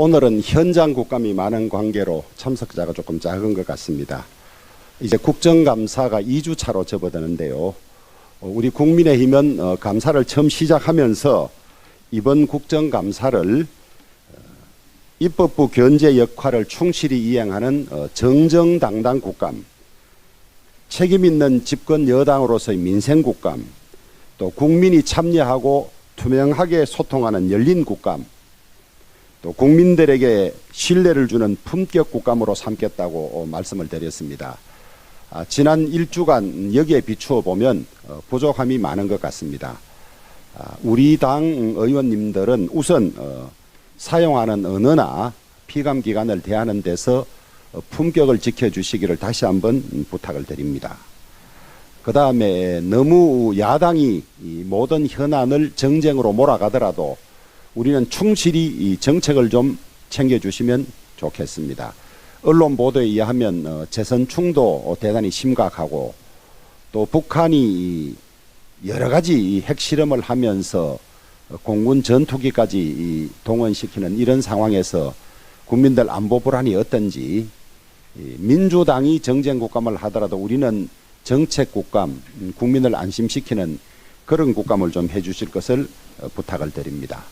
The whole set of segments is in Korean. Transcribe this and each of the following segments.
오늘은 현장 국감이 많은 관계로 참석자가 조금 작은 것 같습니다. 이제 국정감사가 2주차로 접어드는데요. 우리 국민의힘은 감사를 처음 시작하면서 이번 국정감사를 입법부 견제 역할을 충실히 이행하는 정정당당 국감, 책임있는 집권 여당으로서의 민생 국감, 또 국민이 참여하고 투명하게 소통하는 열린 국감, 또 국민들에게 신뢰를 주는 품격 국감으로 삼겠다고 말씀을 드렸습니다. 지난 1주간 여기에 비추어 보면 부족함이 많은 것 같습니다. 우리 당 의원님들은 우선 사용하는 언어나 피감기관을 대하는 데서 품격을 지켜주시기를 다시 한번 부탁을 드립니다. 그 다음에 너무 야당이 모든 현안을 정쟁으로 몰아가더라도 우리는 충실히 이 정책을 좀 챙겨주시면 좋겠습니다. 언론 보도에 의하면 재선충도 대단히 심각하고 또 북한이 여러 가지 핵실험을 하면서 공군 전투기까지 동원시키는 이런 상황에서 국민들 안보 불안이 어떤지, 민주당이 정쟁 국감을 하더라도 우리는 정책 국감, 국민을 안심시키는 그런 국감을 좀 해주실 것을 부탁을 드립니다.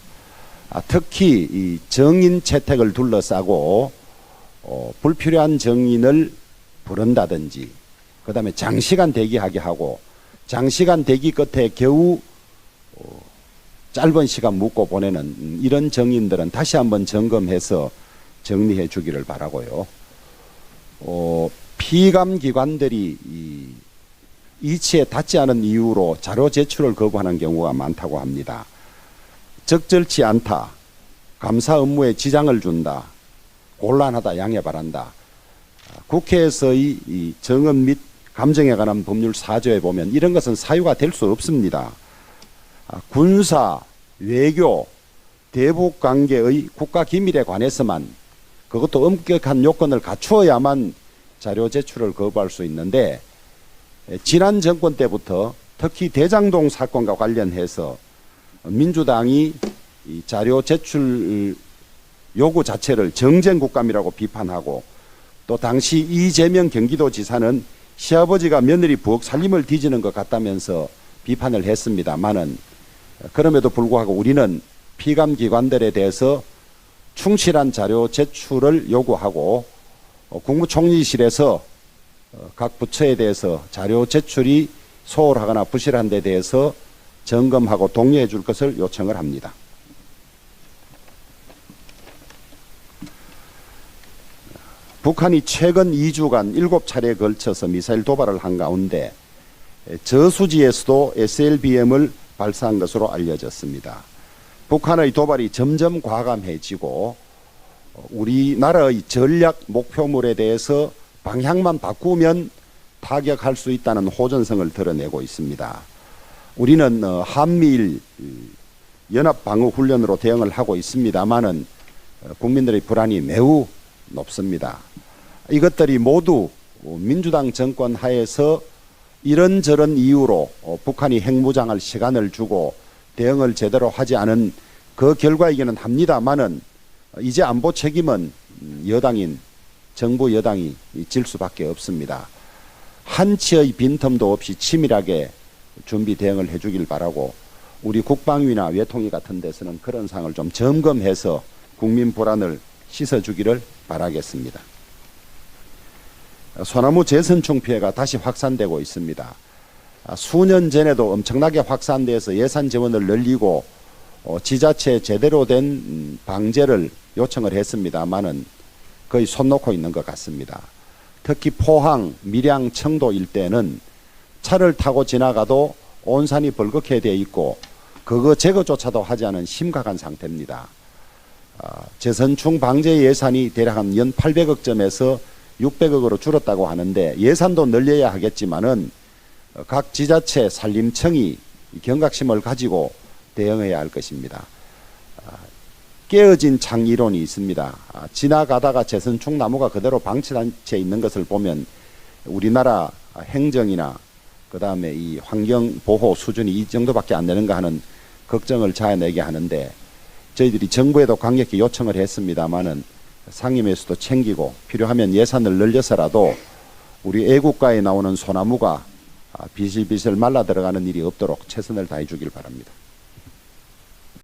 특히 이 정인 채택을 둘러싸고 불필요한 정인을 부른다든지, 그 다음에 장시간 대기하게 하고 장시간 대기 끝에 겨우 짧은 시간 묵고 보내는 이런 정인들은 다시 한번 점검해서 정리해 주기를 바라고요. 피감기관들이 이치에 닿지 않은 이유로 자료 제출을 거부하는 경우가 많다고 합니다. 적절치 않다, 감사 업무에 지장을 준다, 곤란하다, 양해 바란다. 국회에서의 이 정언 및 감정에 관한 법률 4조에 보면 이런 것은 사유가 될 수 없습니다. 군사, 외교, 대북 관계의 국가 기밀에 관해서만, 그것도 엄격한 요건을 갖추어야만 자료 제출을 거부할 수 있는데, 지난 정권 때부터 특히 대장동 사건과 관련해서 민주당이 이 자료 제출 요구 자체를 정쟁 국감이라고 비판하고, 또 당시 이재명 경기도지사는 시아버지가 며느리 부엌 살림을 뒤지는 것 같다면서 비판을 했습니다만은, 그럼에도 불구하고 우리는 피감기관들에 대해서 충실한 자료 제출을 요구하고, 국무총리실에서 각 부처에 대해서 자료 제출이 소홀하거나 부실한 데 대해서 점검하고 독려해 줄 것을 요청을 합니다. 북한이 최근 2주간 7차례에 걸쳐서 미사일 도발을 한 가운데 저수지에서도 SLBM을 발사한 것으로 알려졌습니다. 북한의 도발이 점점 과감해지고 우리나라의 전략 목표물에 대해서 방향만 바꾸면 타격할 수 있다는 호전성을 드러내고 있습니다. 우리는 한미일 연합방어훈련으로 대응을 하고 있습니다만은 국민들의 불안이 매우 높습니다. 이것들이 모두 민주당 정권 하에서 이런저런 이유로 북한이 핵무장할 시간을 주고 대응을 제대로 하지 않은 그 결과이기는 합니다만은 이제 안보 책임은 여당인 정부 여당이 질 수밖에 없습니다. 한치의 빈틈도 없이 치밀하게 준비 대응을 해주길 바라고, 우리 국방위나 외통위 같은 데서는 그런 상황을 좀 점검해서 국민 불안을 씻어주기를 바라겠습니다. 소나무 재선충 피해가 다시 확산되고 있습니다. 수년 전에도 엄청나게 확산돼서 예산 지원을 늘리고 지자체에 제대로 된 방제를 요청을 했습니다만은 거의 손 놓고 있는 것 같습니다. 특히 포항, 밀양, 청도 일대는 차를 타고 지나가도 온 산이 벌겋게 되어 있고 그거 제거조차도 하지 않은 심각한 상태입니다. 재선충 방제 예산이 대략 한 연 800억 점에서 600억으로 줄었다고 하는데, 예산도 늘려야 하겠지만은 각 지자체 산림청이 경각심을 가지고 대응해야 할 것입니다. 깨어진 창 이론이 있습니다. 지나가다가 재선충 나무가 그대로 방치돼 있는 것을 보면 우리나라 행정이나 그 다음에 이 환경 보호 수준이 이 정도밖에 안 되는가 하는 걱정을 자아내게 하는데, 저희들이 정부에도 강력히 요청을 했습니다마는 상임위에서도 챙기고 필요하면 예산을 늘려서라도 우리 애국가에 나오는 소나무가 비실비실 말라 들어가는 일이 없도록 최선을 다해 주길 바랍니다.